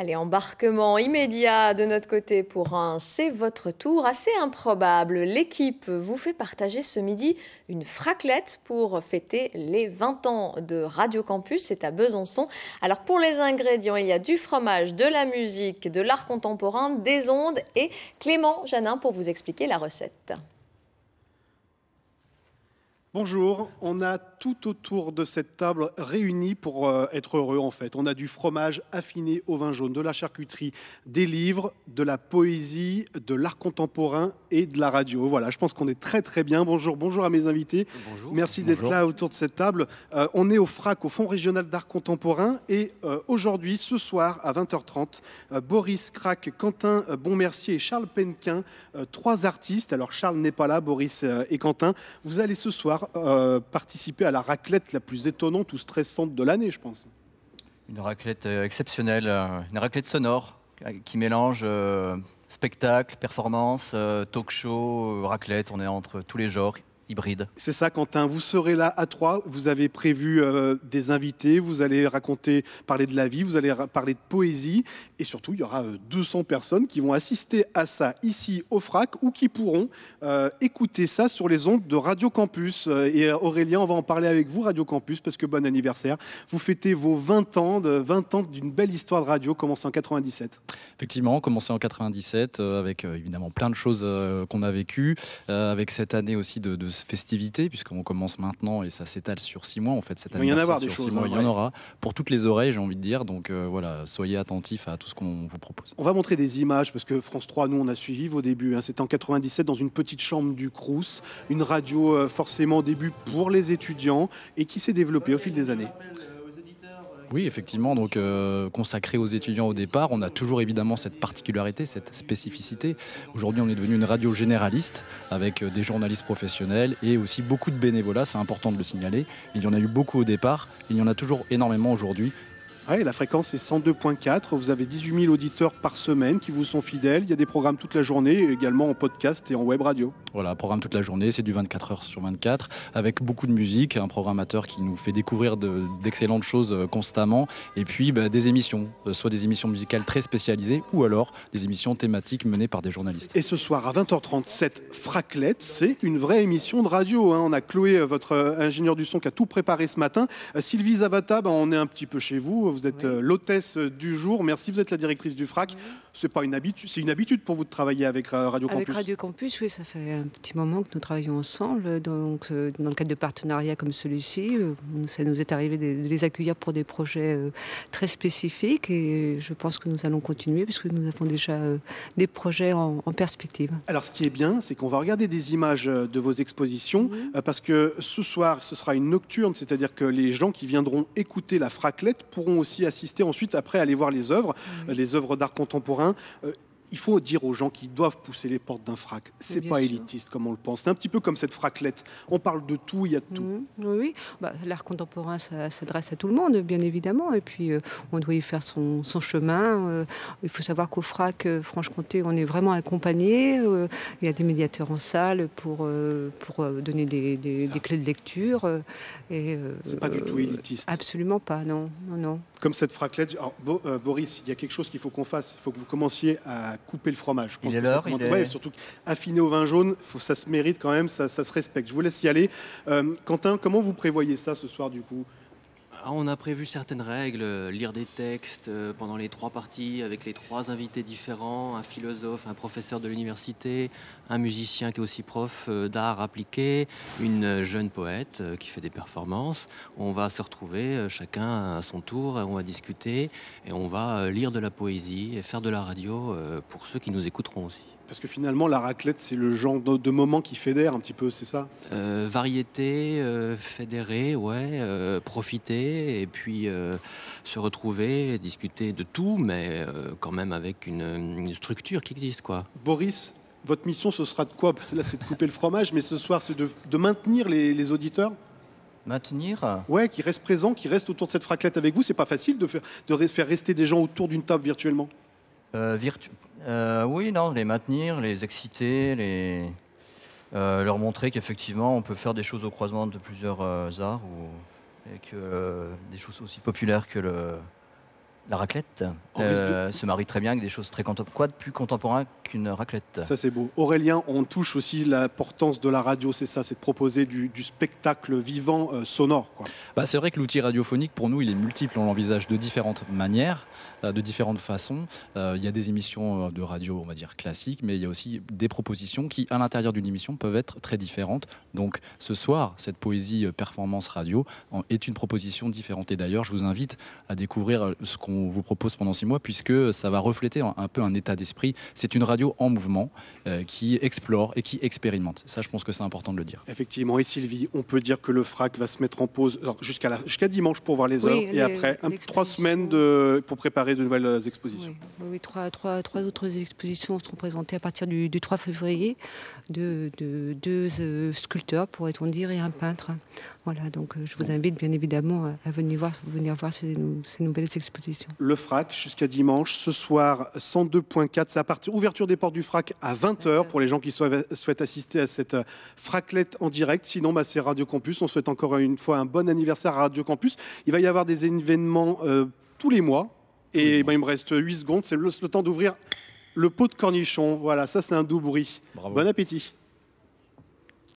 Allez, embarquement immédiat de notre côté pour un C'est votre tour assez improbable. L'équipe vous fait partager ce midi une fraclette pour fêter les 20 ans de Radio Campus. C'est à Besançon. Alors pour les ingrédients, il y a du fromage, de la musique, de l'art contemporain, des ondes et Clément Janin pour vous expliquer la recette. Bonjour, on a tout autour de cette table réunis pour être heureux en fait. On a du fromage affiné au vin jaune, de la charcuterie, des livres, de la poésie, de l'art contemporain et de la radio. Voilà, je pense qu'on est très très bien. Bonjour à mes invités. Bonjour. Merci d'être là autour de cette table. On est au FRAC, au Fonds régional d'art contemporain et aujourd'hui, ce soir à 20h30, Boris Crac, Quentin Bonmercier et Charles Penquin, trois artistes. Alors Charles n'est pas là, Boris et Quentin. Vous allez ce soir participer à la raclette la plus étonnante ou stressante de l'année, je pense. Une raclette exceptionnelle, une raclette sonore qui mélange spectacle, performance, talk show, raclette. On est entre tous les genres. Hybride. C'est ça, Quentin. Vous serez là à 3. Vous avez prévu des invités. Vous allez parler de la vie. Vous allez parler de poésie. Et surtout, il y aura 200 personnes qui vont assister à ça ici au FRAC ou qui pourront écouter ça sur les ondes de Radio Campus. Et Aurélien, on va en parler avec vous, Radio Campus, parce que bon anniversaire. Vous fêtez vos 20 ans d'une belle histoire de radio commencée en 97. Effectivement, commencé en 97 avec évidemment plein de choses qu'on a vécues. Avec cette année aussi de festivités, puisqu'on commence maintenant et ça s'étale sur 6 mois en fait. Il va y en avoir des choses. Il y en aura pour toutes les oreilles, j'ai envie de dire. Donc voilà, soyez attentifs à tout ce qu'on vous propose. On va montrer des images parce que France 3, nous, on a suivi vos débuts. C'était en 97 dans une petite chambre du Crous, une radio forcément au début pour les étudiants et qui s'est développée au fil des années. Oui, effectivement, donc consacré aux étudiants au départ, on a toujours évidemment cette particularité, cette spécificité. Aujourd'hui, on est devenu une radio généraliste avec des journalistes professionnels et aussi beaucoup de bénévolat, c'est important de le signaler. Il y en a eu beaucoup au départ, il y en a toujours énormément aujourd'hui. Ouais, la fréquence est 102.4, vous avez 18 000 auditeurs par semaine qui vous sont fidèles, il y a des programmes toute la journée, également en podcast et en web radio. Voilà, programme toute la journée, c'est du 24 heures sur 24, avec beaucoup de musique, un programmateur qui nous fait découvrir d'excellentes choses constamment, et puis des émissions, soit des émissions musicales très spécialisées, ou alors des émissions thématiques menées par des journalistes. Et ce soir à 20h30, cette fraclette, c'est une vraie émission de radio. On a Chloé, votre ingénieur du son, qui a tout préparé ce matin. Sylvie Zavata, on est un petit peu chez vous. Vous êtes l'hôtesse du jour. Merci, vous êtes la directrice du FRAC. C'est pas une habitude, c'est une habitude pour vous de travailler avec Radio Campus. Avec Radio Campus, oui, ça fait un petit moment que nous travaillons ensemble. Donc, dans le cadre de partenariats comme celui-ci, ça nous est arrivé de les accueillir pour des projets très spécifiques. Et je pense que nous allons continuer puisque nous avons déjà des projets en perspective. Alors, ce qui est bien, c'est qu'on va regarder des images de vos expositions parce que ce soir, ce sera une nocturne, c'est-à-dire que les gens qui viendront écouter la fraclette pourront aussi assister ensuite, après, à aller voir les œuvres d'art contemporain. Il faut dire aux gens qui doivent pousser les portes d'un FRAC, c'est pas élitiste comme on le pense. C'est un petit peu comme cette fraclette. On parle de tout, il y a de tout. Oui, l'art contemporain, ça s'adresse à tout le monde, bien évidemment. Et puis, on doit y faire son chemin. Il faut savoir qu'au FRAC Franche-Comté, on est vraiment accompagné. Il y a des médiateurs en salle pour donner des clés de lecture. C'est pas du tout élitiste. Absolument pas, non. Comme cette fraclette. Alors, Boris, il y a quelque chose qu'il faut qu'on fasse. Il faut que vous commenciez à couper le fromage. Il est l'heure. Surtout affiner au vin jaune, ça se mérite quand même, ça se respecte. Je vous laisse y aller. Quentin, comment vous prévoyez ça ce soir du coup ? On a prévu certaines règles, lire des textes pendant les 3 parties avec les 3 invités différents, un philosophe, un professeur de l'université, un musicien qui est aussi prof d'art appliqué, une jeune poète qui fait des performances. On va se retrouver chacun à son tour, on va discuter et on va lire de la poésie et faire de la radio pour ceux qui nous écouteront aussi. Parce que finalement, la raclette, c'est le genre de moment qui fédère un petit peu, c'est ça ? Variété, fédérer, profiter et puis se retrouver, discuter de tout, mais quand même avec une structure qui existe, quoi. Boris, votre mission, ce sera de quoi ? Là, c'est de couper le fromage, mais ce soir, c'est de maintenir les auditeurs ? Maintenir ? Ouais, qui restent présents, qui restent autour de cette fraclette avec vous. C'est pas facile de faire rester des gens autour d'une table virtuellement. Oui, les maintenir, les exciter, leur montrer qu'effectivement on peut faire des choses au croisement de plusieurs arts et que des choses aussi populaires que La raclette On risque se marie très bien avec des choses très contemporaines. Quoi de plus contemporain qu'une raclette? Ça c'est beau. Aurélien, on touche aussi l'importance de la radio, c'est ça, c'est de proposer du spectacle vivant sonore, quoi. C'est vrai que l'outil radiophonique, pour nous, il est multiple. On l'envisage de différentes manières, de différentes façons. Il y a des émissions de radio, on va dire, classiques, mais il y a aussi des propositions qui, à l'intérieur d'une émission, peuvent être très différentes. Donc ce soir, cette poésie performance radio est une proposition différente. Et d'ailleurs, je vous invite à découvrir ce qu'on vous propose pendant 6 mois, puisque ça va refléter un peu un état d'esprit. C'est une radio en mouvement qui explore et qui expérimente. Ça, je pense que c'est important de le dire. Effectivement. Et Sylvie, on peut dire que le FRAC va se mettre en pause jusqu'à dimanche pour voir les œuvres, et après 3 semaines pour préparer de nouvelles expositions. Oui, trois autres expositions seront présentées à partir du 3 février de 2 sculpteurs, pourrait-on dire, et un peintre. Voilà, donc je vous invite bien évidemment à venir voir ces nouvelles expositions. Le FRAC jusqu'à dimanche. Ce soir, 102.4, c'est à partir ouverture des portes du FRAC à 20h pour les gens qui souhaitent assister à cette fraclette en direct. Sinon, c'est Radio Campus. On souhaite encore une fois un bon anniversaire à Radio Campus. Il va y avoir des événements tous les mois. Et il me reste 8 secondes. C'est le temps d'ouvrir le pot de cornichons. Voilà, ça c'est un doux bruit. Bravo. Bon appétit.